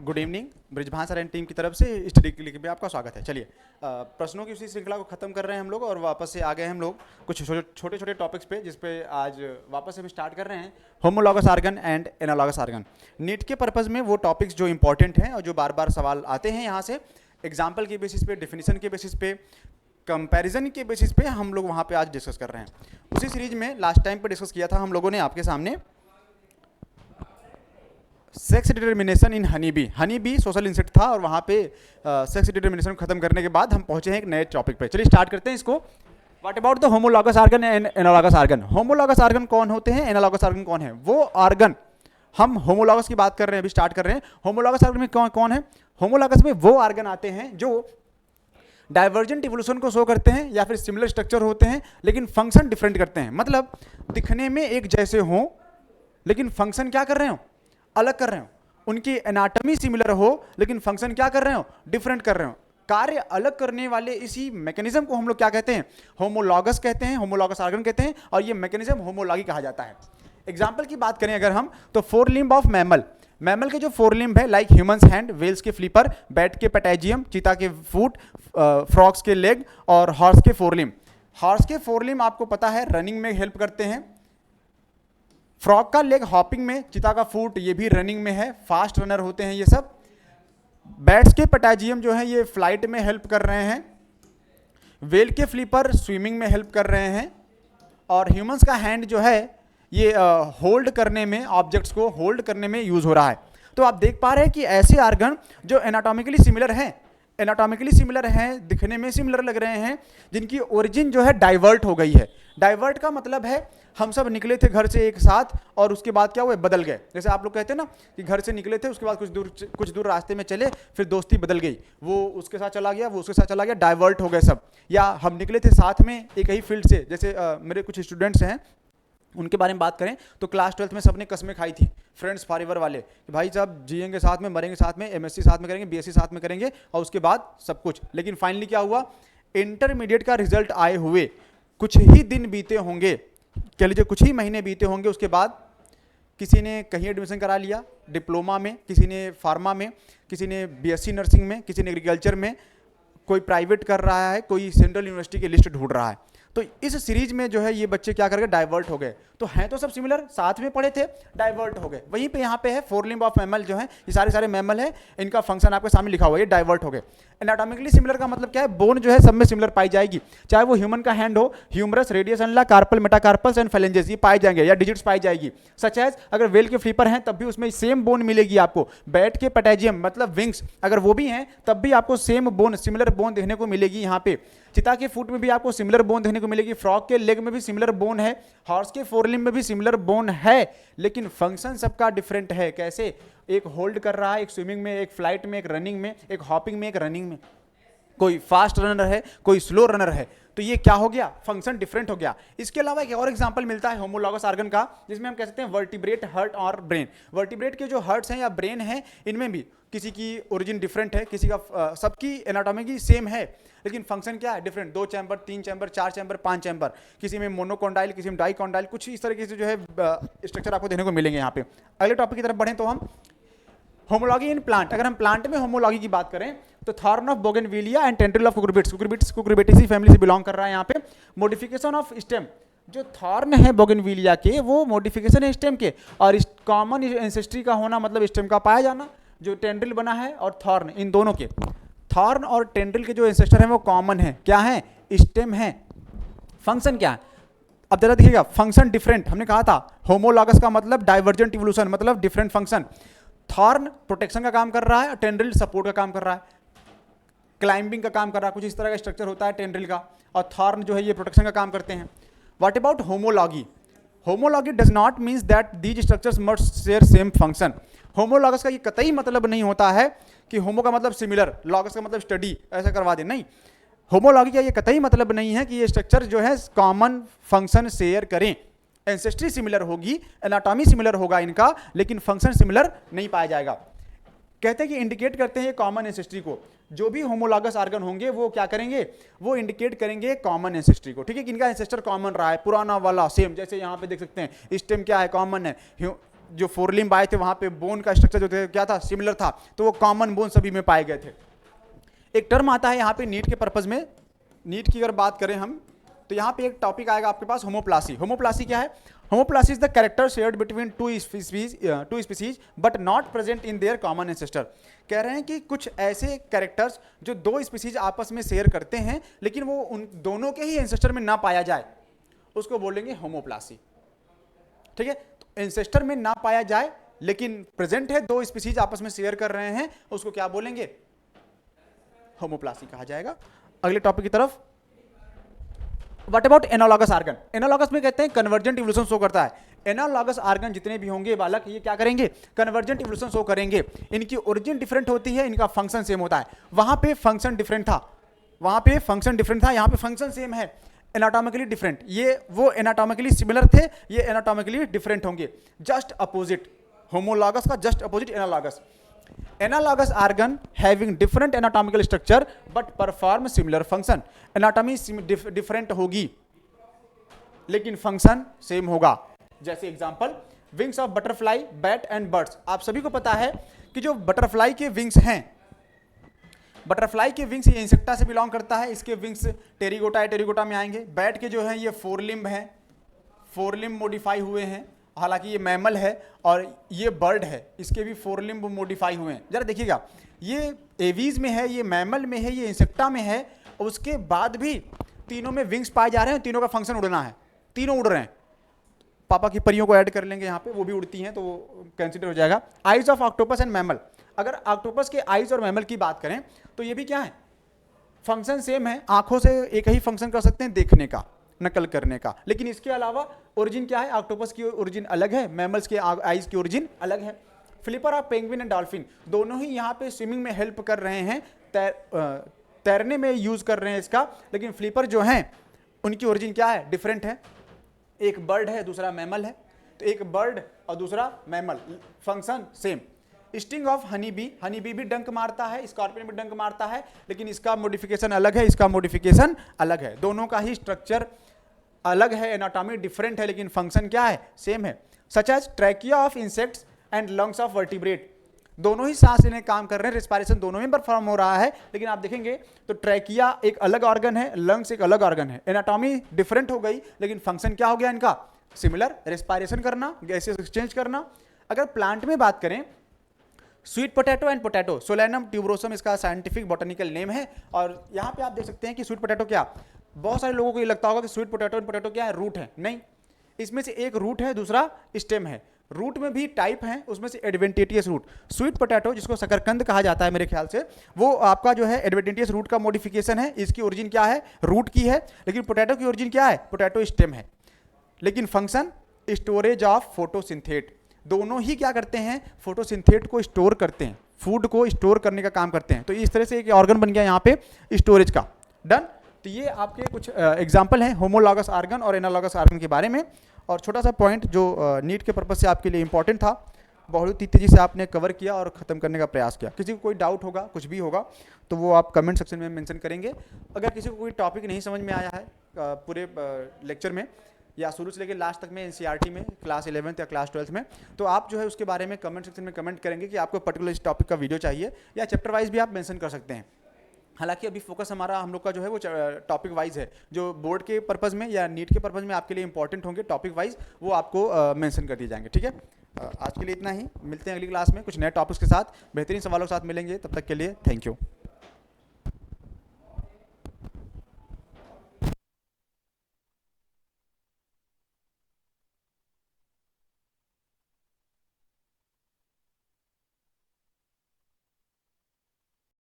Good evening. Brijbhan sir and team की तरफ से स्टडी के लिए भी आपका स्वागत है। चलिए प्रश्नों की उसी श्रृंखला को खत्म कर रहे हैं हम लोग और वापस से आ गए हम लोग कुछ छोटे छोटे टॉपिक्स पे, जिस पे आज वापस से हम स्टार्ट कर रहे हैं homologous organ and analogous organ. NEET के पर्पज़ में वो टॉपिक्स जो इंपॉर्टेंट हैं और जो बार बार सवाल आते हैं यहाँ से एग्जाम्पल के बेसिस पे, डेफिनेशन के बेसिस पे, कंपैरिजन के बेसिस पे हम लोग वहाँ पे आज डिस्कस कर रहे हैं। उसी सीरीज में लास्ट टाइम पे डिस्कस किया था हम लोगों ने आपके सामने sex determination in honey bee social insect था और वहाँ पे सेक्स डिटर्मिनेशन खत्म करने के बाद हम पहुँचे हैं एक नए टॉपिक पे। चलिए स्टार्ट करते हैं इसको। What about the homologous organ and analogous organ. Homologous organ कौन होते हैं, एनालॉगस आर्गन कौन है? वो आर्गन, हम होमोलॉगस की बात कर रहे हैं, अभी स्टार्ट कर रहे हैं। होमोलॉगस आर्गन में कौन कौन है? होमोलॉगस में वो आर्गन आते हैं जो डाइवर्जेंट इवोल्यूशन को शो करते हैं या फिर सिमिलर स्ट्रक्चर होते हैं लेकिन फंक्शन डिफरेंट करते हैं। मतलब दिखने में एक जैसे हों लेकिन फंक्शन क्या कर रहे हो, अलग कर रहे हो। उनकी एनाटॉमी सिमिलर हो लेकिन फंक्शन क्या कर रहे हो, डिफरेंट कर रहे हो। कार्य अलग करने वाले इसी मैकेनिज्म को हम लोग क्या कहते हैं, होमोलॉगस कहते हैं, होमोलॉगस आर्गन कहते हैं और ये मैकेनिज्म होमोलॉगी कहा जाता है। एग्जाम्पल की बात करें अगर हम, तो four limb of mammal, mammal के जो फोर लिम्ब है लाइक ह्यूमंस हैंड, वेल्स के फ्लिपर, बैट के पैटेजियम, चीता के फुट, फ्रॉक्स के लेग और हॉर्स के फोर लिम्ब। हॉर्स के फोर लिम्ब आपको पता है रनिंग में हेल्प करते हैं, फ्रॉग का लेग हॉपिंग में, चीता का फूट ये भी रनिंग में है, फास्ट रनर होते हैं ये सब। बैट्स के पैटाजियम जो है ये फ्लाइट में हेल्प कर रहे हैं, वेल के फ्लिपर स्विमिंग में हेल्प कर रहे हैं और ह्यूमंस का हैंड जो है ये होल्ड करने में, ऑब्जेक्ट्स को होल्ड करने में यूज हो रहा है। तो आप देख पा रहे हैं कि ऐसे आर्गन जो एनाटॉमिकली सिमिलर हैं, एनाटॉमिकली सिमिलर हैं, दिखने में सिमिलर लग रहे हैं, जिनकी ओरिजिन जो है डाइवर्ट हो गई है। डाइवर्ट का मतलब है हम सब निकले थे घर से एक साथ और उसके बाद क्या हुए, बदल गए। जैसे आप लोग कहते हैं ना कि घर से निकले थे, उसके बाद कुछ दूर रास्ते में चले, फिर दोस्ती बदल गई, वो उसके साथ चला गया, वो उसके साथ चला गया, डाइवर्ट हो गए सब। या हम निकले थे साथ में एक ही फील्ड से, जैसे मेरे कुछ स्टूडेंट्स हैं उनके बारे में बात करें तो क्लास 12th में सबने कसमें खाई थी फ्रेंड्स फॉरएवर वाले कि भाई साहब जिएंगे साथ में, मरेंगे साथ में, एमएससी साथ में करेंगे, बीएससी साथ में करेंगे और उसके बाद सब कुछ। लेकिन फाइनली क्या हुआ, इंटरमीडिएट का रिजल्ट आए हुए कुछ ही दिन बीते होंगे, कह लीजिए कुछ ही महीने बीते होंगे, उसके बाद किसी ने कहीं एडमिशन करा लिया डिप्लोमा में, किसी ने फार्मा में, किसी ने बीएससी नर्सिंग में, किसी ने एग्रीकल्चर में, कोई प्राइवेट कर रहा है, कोई सेंट्रल यूनिवर्सिटी की लिस्ट ढूंढ रहा है। तो इस सीरीज में जो है ये बच्चे क्या कर गए, डाइवर्ट हो गए। तो हैं तो सब सिमिलर, साथ में पढ़े थे, डाइवर्ट हो गए। वहीं पे यहाँ पे है फोर लिम्ब ऑफ मैमल जो है, ये सारे मैमल है, इनका फंक्शन आपके सामने लिखा हुआ है, ये डाइवर्ट हो गए। एनाटॉमिकली सिमिलर का मतलब क्या है, बोन जो है सब में सिमिलर पाई जाएगी, चाहे वो ह्यूमन का हैंड हो, ह्यूमरस, रेडियस एनला, कार्पल, मेटाकार्पल्स एंड फेलेंजेस, ये पाए जाएंगे या डिजिट्स पाई जाएगी। सच एज अगर वेल के फ्लिपर हैं तब भी उसमें सेम बोन मिलेगी आपको, बैट के पैटेजियम मतलब विंग्स अगर वो भी हैं तब भी आपको सेम बोन, सिमिलर बोन देखने को मिलेगी यहाँ पे। चिता के फुट में भी आपको सिमिलर बोन देखने को मिलेगी, फ्रॉग के लेग में भी सिमिलर बोन है, हॉर्स के फोरलिम्ब में भी सिमिलर बोन है, लेकिन फंक्शन सबका डिफरेंट है। कैसे, एक होल्ड कर रहा है, एक स्विमिंग में, एक फ्लाइट में, एक रनिंग में, एक हॉपिंग में, एक रनिंग में, कोई फास्ट रनर है, कोई स्लो रनर है। तो ये क्या हो गया, फंक्शन डिफरेंट हो गया। इसके अलावा एक और एग्जांपल मिलता है होमोलॉगस आर्गन का, जिसमें हम कह सकते हैं वर्टिब्रेट, हर्ट और ब्रेन। वर्टिब्रेट के जो हर्ट्स हैं या ब्रेन हैं, इनमें भी किसी की ओरिजिन डिफरेंट है, किसी का सबकी एनाटॉमी की सेम है लेकिन फंक्शन क्या है, different. 2 chamber, 3 chamber, 4 chamber, 5 chamber, किसी में मोनोकॉन्डाइल, किसी में डाइकॉन्डाइल, कुछ इस तरीके से जो है स्ट्रक्चर आपको देखने को मिलेंगे यहाँ पे। अगले टॉपिक की तरफ बढ़ें तो हम होमोलॉगी इन प्लांट, अगर हम प्लांट में होमोलॉगी की बात करें तो thorn of bougainvillea and tendril of cucurbits, Cucurbitaceae family से बिलोंग कर रहा है यहाँ पे। मॉडिफिकेशन ऑफ स्टेम, जो थॉर्न है बोगनविलिया के वो मॉडिफिकेशन है स्टेम के, और कॉमन एंसेस्ट्री का होना मतलब स्टेम का पाया जाना। जो टेंड्रिल बना है और थॉर्न, इन दोनों के, थॉर्न और टेंड्रिल के जो एंसेस्टर हैं वो कॉमन है, क्या है, स्टेम है। फंक्शन क्या है, अब जरा देखिएगा, फंक्शन डिफरेंट, हमने कहा था होमोलॉगस का मतलब डाइवर्जेंट इवोल्यूशन, मतलब डिफरेंट फंक्शन। थॉर्न प्रोटेक्शन का काम कर रहा है, टेंड्रिल सपोर्ट का काम कर रहा है, क्लाइंबिंग का काम कर रहा है, कुछ इस तरह का स्ट्रक्चर होता है टेंड्रिल का, और थॉर्न जो है ये प्रोटेक्शन का काम करते हैं। What about homology, homology does not means that these structures must share same function. Homologous का ये कतई मतलब नहीं होता है कि होमो का मतलब सिमिलर, लॉगस का मतलब स्टडी, ऐसा करवा दे, नहीं। होमोलॉगी का ये कतई मतलब नहीं है कि ये स्ट्रक्चर जो है कॉमन फंक्शन शेयर करें। एंसेस्ट्री सिमिलर होगी, एनाटॉमी सिमिलर होगा इनका, लेकिन फंक्शन सिमिलर नहीं पाया जाएगा। कहते हैं कि इंडिकेट करते हैं कॉमन एंसेस्ट्री को, जो भी होमोलॉगस आर्गन होंगे वो क्या करेंगे, वो इंडिकेट करेंगे कॉमन एंसेस्ट्री को। ठीक है, कि इनका एंसेस्टर कॉमन रहा है, पुराना वाला सेम, जैसे यहाँ पे देख सकते हैं स्टेम क्या है, कॉमन है, जो फोर लिम्ब आए थे वहां पे बोन का स्ट्रक्चर जो थे क्या था, सिमिलर था, तो वो कॉमन बोन सभी में पाए गए थे। एक टर्म आता है यहाँ पे नीट के पर्पज में, नीट की अगर बात करें हम, तो यहाँ पे एक टॉपिक आएगा आपके पास होमोप्लासी। होमोप्लासी क्या है? Homoplasy is the character shared between two species but not present in their common ancestor. कह रहे हैं कि कुछ ऐसे कैरेक्टर्स जो दो स्पीसीज आपस में शेयर करते हैं लेकिन वो उन दोनों के ही एंसेस्टर में ना पाया जाए, उसको बोलेंगे होमोप्लासी। ठीक है, तो एंसेस्टर में ना पाया जाए लेकिन प्रेजेंट है, दो स्पीसीज आपस में शेयर कर रहे हैं, उसको क्या बोलेंगे? होमोप्लासी कहा जाएगा। अगले टॉपिक की तरफ, what about analogous organ? Analogous में कहते हैं कन्वर्जेंट इवोल्यूशन शो करता है। एनालॉगस आर्गन जितने भी होंगे बालक, ये क्या करेंगे? कन्वर्जेंट इवोल्यूशन शो करेंगे। इनकी ओरिजिन डिफरेंट होती है, इनका फंक्शन सेम होता है। वहां पे फंक्शन डिफरेंट था, वहां पे फंक्शन डिफरेंट था, यहाँ पे फंक्शन सेम है, एनाटॉमिकली डिफरेंट। ये वो एनाटॉमिकली सिमिलर थे, ये एनाटॉमिकली डिफरेंट होंगे। जस्ट अपोजिट, होमोलॉगस का just opposite analogous. Analogous organ having different anatomical structure but perform similar function. Anatomy different होगी लेकिन फंक्शन सेम होगा। जैसे example, wings of butterfly, bat and birds. आप सभी को पता है कि जो बटरफ्लाई के विंग्स हैं, बटरफ्लाई के विंग्स ये इंसेक्टा से बिलोंग करता है, इसके विंग्स टेरिगोटा है, टेरिगोटा में आएंगे। बैट के जो है ये फोर लिम्ब हैं, फोर लिम्ब मॉडिफाई हुए हैं, हालांकि ये मैमल है, और ये बर्ड है, इसके भी फोर लिम्ब मॉडिफाई हुए हैं। जरा देखिएगा, ये एवीज में है, ये मैमल में है, ये इंसेक्टा में है, और उसके बाद भी तीनों में विंग्स पाए जा रहे हैं, तीनों का फंक्शन उड़ना है, तीनों उड़ रहे हैं। पापा की परियों को ऐड कर लेंगे यहाँ पे, वो भी उड़ती हैं तो वो कंसिडर हो जाएगा। Eyes of octopus and mammal, अगर ऑक्टोपस के आइज और मैमल की बात करें तो ये भी क्या है? फंक्शन सेम है, आंखों से एक ही फंक्शन कर सकते हैं, देखने का, नकल करने का, लेकिन इसके अलावा ओरिजिन क्या है? ऑक्टोपस की ओरिजिन अलग है, मैमल्स के आइज की ओरिजिन अलग है। Flipper of penguin and dolphin, दोनों ही यहाँ पे स्विमिंग में हेल्प कर रहे हैं, तैरने में यूज कर रहे हैं इसका, लेकिन फ्लिपर जो हैं उनकी ओरिजिन क्या है? डिफरेंट है। एक बर्ड है, दूसरा मैमल है, तो एक बर्ड और दूसरा mammal, function same. Sting of honey bee, honey bee भी डंक मारता है, स्कॉर्पियन भी डंक मारता है, लेकिन इसका मॉडिफिकेशन अलग है, इसका मॉडिफिकेशन अलग है। दोनों का ही स्ट्रक्चर अलग है, एनाटॉमी डिफरेंट है, लेकिन फंक्शन क्या है? सेम है। Such as trachea of insects and lungs of vertebrate, दोनों ही सांस लेने काम कर रहे हैं, रिस्पायरेशन दोनों में परफॉर्म हो रहा है, लेकिन आप देखेंगे तो ट्रैकिया एक अलग ऑर्गन है, लंग्स एक अलग ऑर्गन है, एनाटॉमी डिफरेंट हो गई, लेकिन फंक्शन क्या हो गया इनका? सिमिलर, रेस्पायरेशन करना, गैसेस एक्सचेंज करना। अगर प्लांट में बात करें, sweet potato and potato, solanum tuberosum इसका साइंटिफिक बॉटनिकल नेम है, और यहाँ पे आप देख सकते हैं कि स्वीट पोटैटो क्या, बहुत सारे लोगों को ये लगता होगा कि स्वीट पोटैटो एंड पोटैटो क्या है? रूट है। नहीं, इसमें से एक रूट है, दूसरा स्टेम है। रूट में भी टाइप हैं, उसमें से एडवेंटेटियस रूट। स्वीट पोटैटो जिसको शकरकंद कहा जाता है मेरे ख्याल से, वो आपका जो है एडवेंटेटियस रूट का मॉडिफिकेशन है। इसकी ओरिजिन क्या है? रूट की है। लेकिन पोटैटो की ओरिजिन क्या है? पोटैटो स्टेम है। लेकिन फंक्शन स्टोरेज ऑफ फोटोसिंथेट, दोनों ही क्या करते हैं? फोटोसिंथेट को स्टोर करते हैं, फूड को स्टोर करने का काम करते हैं। तो इस तरह से एक ऑर्गन बन गया यहाँ पे स्टोरेज का। डन। तो ये आपके कुछ एग्जाम्पल हैं होमोलॉगस आर्गन और एनालॉगस आर्गन के बारे में। और छोटा सा पॉइंट जो नीट के पर्पज से आपके लिए इंपॉर्टेंट था, बहुत ही तेजी से आपने कवर किया और ख़त्म करने का प्रयास किया। किसी को कोई डाउट होगा, कुछ भी होगा, तो वो आप कमेंट सेक्शन में मेंशन करेंगे। अगर किसी को कोई टॉपिक नहीं समझ में आया है पूरे लेक्चर में, या शुरू से लेकर लास्ट तक में एनसीईआरटी में क्लास 11th या क्लास 12th में, तो आप जो है उसके बारे में कमेंट सेक्शन में कमेंट करेंगे कि आपको पर्टिकुलर इस टॉपिक का वीडियो चाहिए, या चैप्टर वाइज भी आप मेंशन कर सकते हैं। हालांकि अभी फोकस हमारा हम लोग का जो है वो टॉपिक वाइज है, जो बोर्ड के पर्पज़ में या नीट के पर्पज़ में आपके लिए इंपॉर्टेंट होंगे टॉपिक वाइज, वो आपको मेंशन कर दिए जाएंगे। ठीक है, आज के लिए इतना ही। मिलते हैं अगली क्लास में कुछ नए टॉपिक्स के साथ, बेहतरीन सवालों के साथ मिलेंगे। तब तक के लिए थैंक यू।